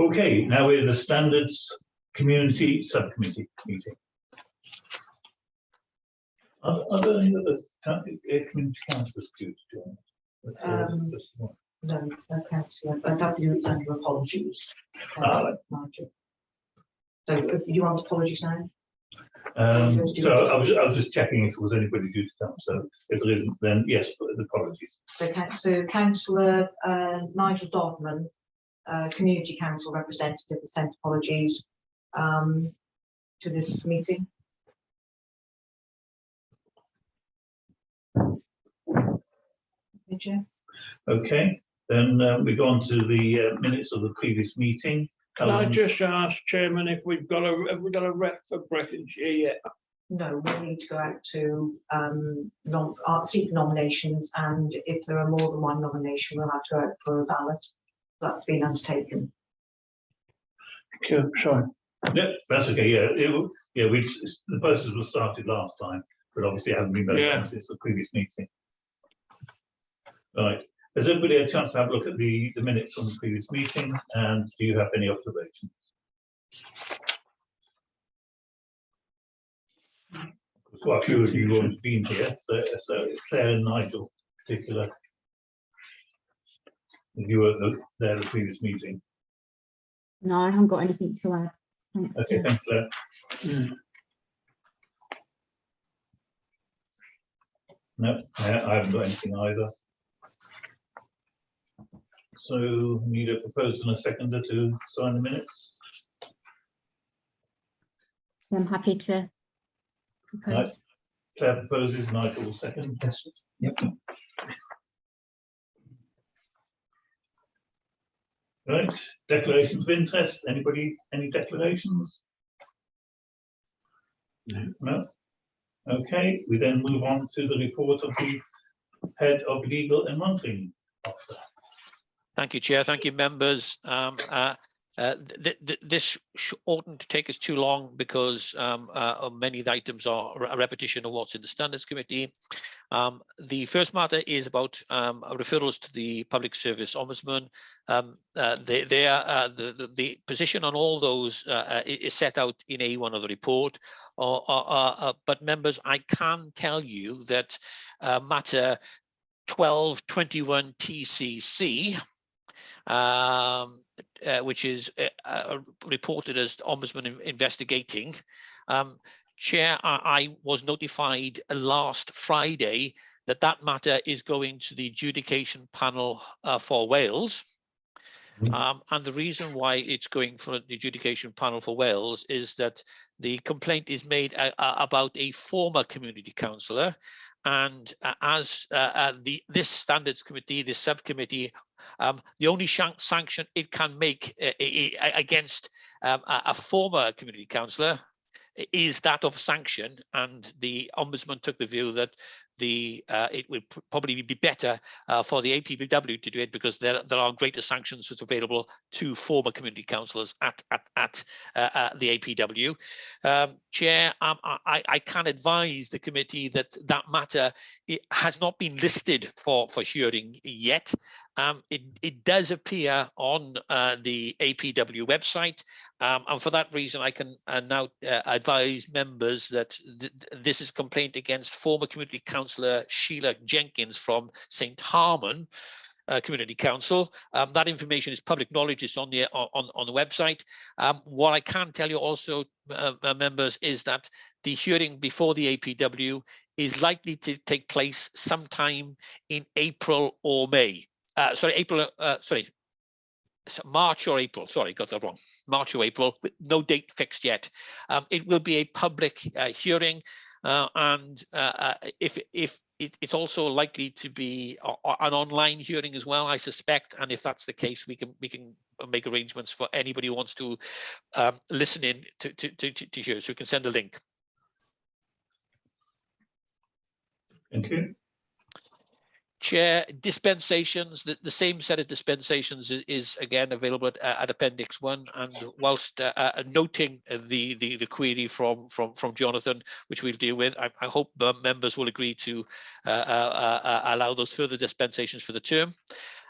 Okay, now we're in the Standards Community Subcommittee meeting. Are there any other community councillors due to join? No, councillor W is under apologies. Nigel. So, do you want apologies now? So I was just checking if there was anybody due to come. So if there isn't, then yes, apologies. So councillor Nigel Dodman, Community Council representative, sent apologies to this meeting. Okay, then we go on to the minutes of the previous meeting. Can I just ask, Chairman, if we've got a rep for Breconshire yet? No, we need to go out to seek nominations, and if there are more than one nomination, we'll have to go out for a ballot. That's been undertaken. Okay, sorry. Yeah, that's okay. Yeah, the process was started last time, but obviously it hasn't been very long since the previous meeting. Right. Has everybody had a chance to have a look at the minutes from the previous meeting, and do you have any observations? Quite a few of you have already been here, so Claire and Nigel in particular. You were there at the previous meeting. No, I haven't got anything to add. Thanks. Okay, thanks, Claire. No, I haven't got anything either. So need a proposer and a seconder to sign the minutes. I'm happy to propose. Right. Claire proposes, Nigel will second. Yes. Yep. Right. Declarations of interest. Anybody? Any declarations? No. Okay. We then move on to the report of the head of legal and monitoring officer. Thank you, Chair. Thank you, members. This oughtn't to take us too long because many of the items are a repetition of what's in the Standards Committee. The first matter is about referrals to the Public Service Ombudsman. The position on all those is set out in A1 of the report. But members, I can tell you that matter 1221 TCC, which is reported as Ombudsman investigating. Chair, I was notified last Friday that that matter is going to the adjudication panel for Wales. And the reason why it's going for the adjudication panel for Wales is that the complaint is made about a former community councillor. And as this Standards Committee, this subcommittee, the only sanction it can make against a former community councillor is that of sanction, and the Ombudsman took the view that it would probably be better for the APW to do it because there are greater sanctions that's available to former community councillors at the APW. Chair, I can advise the committee that that matter has not been listed for hearing yet. It does appear on the APW website, and for that reason I can now advise members that this is a complaint against former community councillor Sheila Jenkins from St Harmon Community Council. That information is public knowledge. It's on the website. What I can tell you also, members, is that the hearing before the APW is likely to take place sometime in April or May. March or April. Sorry, got that wrong. March or April, with no date fixed yet. It will be a public hearing, and if it's also likely to be an online hearing as well, I suspect. And if that's the case, we can make arrangements for anybody who wants to listen in to hear. So we can send a link. Thank you. Chair, dispensations, the same set of dispensations is again available at Appendix 1, and whilst noting the query from Jonathan, which we'll deal with, I hope members will agree to allow those further dispensations for the term.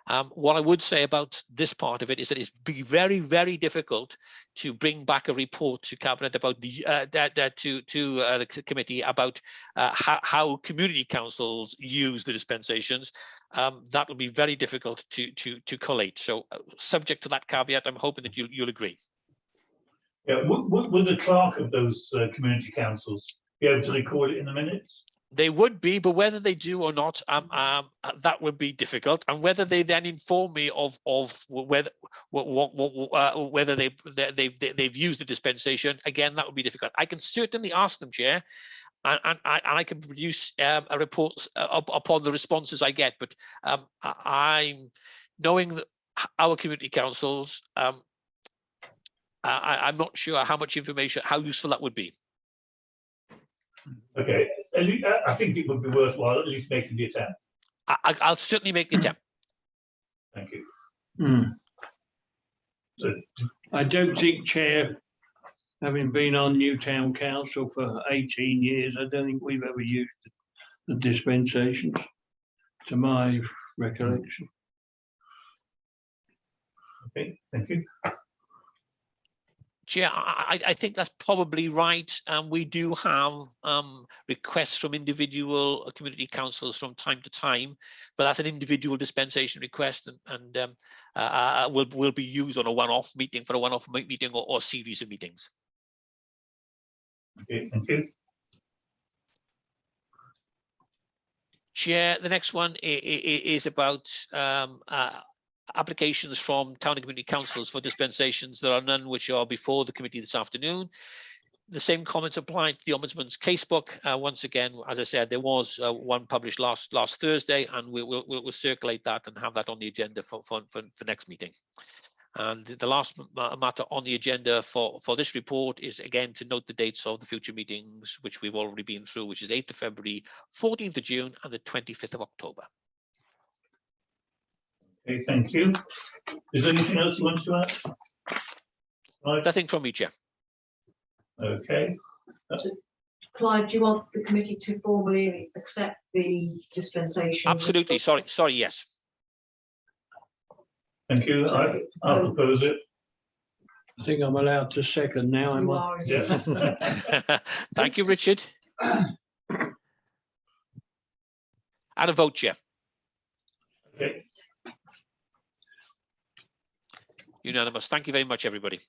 What I would say about this part of it is that it's be very, very difficult to bring back a report to Cabinet about the the committee about how community councils use the dispensations. That will be very difficult to collate. So, subject to that caveat, I'm hoping that you'll agree. Yeah, would the clerk of those community councils be able to record it in the minutes? They would be, but whether they do or not, that would be difficult. And whether they then inform me of whether whether they've used the dispensation, again, that would be difficult. I can certainly ask them, Chair, and I can produce a report upon the responses I get. But I'm knowing that our community councils, I'm not sure how much information, how useful that would be. Okay, I think it would be worthwhile at least making the attempt. I'll certainly make the attempt. Thank you. Hmm. So, I don't think, Chair, having been on Newtown Council for 18 years, I don't think we've ever used the dispensations, to my recollection. okay, thank you. Chair, I think that's probably right. We do have requests from individual community councils from time to time, but that's an individual dispensation request, and will be used on a one-off meeting for a one-off meeting or series of meetings. Okay, thank you. Chair, the next one is about applications from town and community councils for dispensations. There are none which are before the committee this afternoon. The same comments apply to the Ombudsman's casebook. Once again, as I said, there was one published last Thursday, and we'll circulate that and have that on the agenda for next meeting. And the last matter on the agenda for this report is again to note the dates of the future meetings, which we've already been through, which is 8th of February, 14th of June, and the 25th of October. Okay, thank you. Is there anything else you want to add? Right. Nothing from me, Chair. Okay. Clive, do you want the committee to formally accept the dispensation? Absolutely. Sorry, yes. Thank you. I'll propose it. I think I'm allowed to second now. You are, Yes. Thank you, Richard. And a vote, Chair. Okay. Unanimous. Thank you very much, everybody.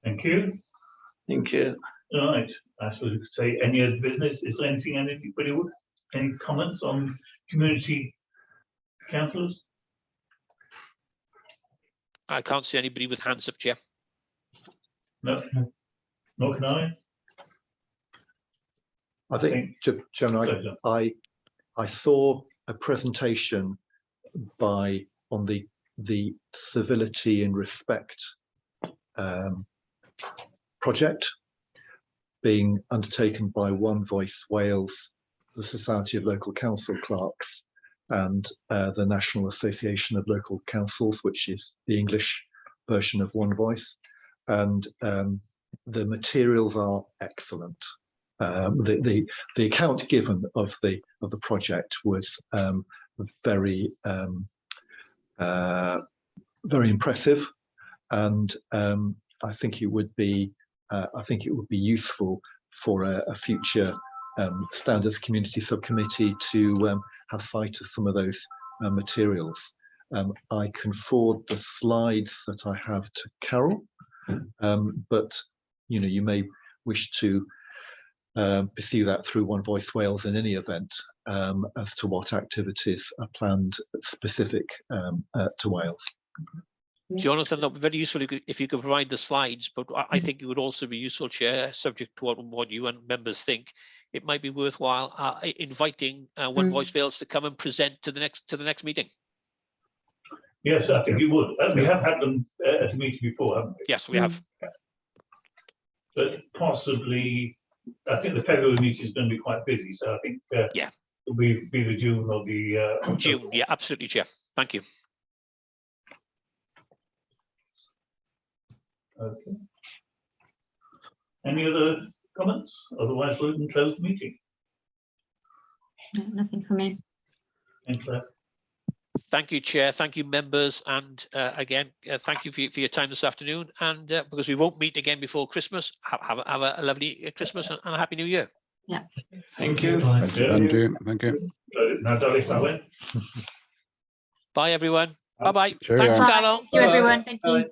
Thank you. Thank you. All right. I suppose you could say any other business. Is there anything anybody would? Any comments on community councillors? I can't see anybody with hands up, Chair. No. Nor can I. I think, Chairman, I saw a presentation on the civility and respect project being undertaken by One Voice Wales, the Society of Local Council Clerks, and the National Association of Local Councils, which is the English version of One Voice. And the materials are excellent. The account given of the project was very impressive, and I think it would be useful for a future standards community subcommittee to have sight of some of those materials. I can forward the slides that I have to Carol, but you may wish to pursue that through One Voice Wales in any event, as to what activities are planned specific to Wales. Jonathan, that would be very useful if you could provide the slides, but I think it would also be useful, Chair, subject to what you and members think. It might be worthwhile inviting One Voice Wales to come and present to the next meeting. Yes, I think you would. We have had them at a meeting before, haven't we? Yes, we have. But possibly, I think the February meeting is going to be quite busy, so I think Yeah, it'll be the June or the June. Yeah, absolutely, Chair. Thank you. Okay. Any other comments? Otherwise, we can close the meeting. No, nothing from me. Thanks, Claire. Thank you, Chair. Thank you, members. And again, thank you for your time this afternoon. And because we won't meet again before Christmas, have a lovely Christmas and a happy New Year. Thank you. Thank you. Andrew, thank you. Nadolig Owen. Bye, everyone. Bye-bye. Cheerio. Thanks, Carol. Thank you, everyone. Thank you.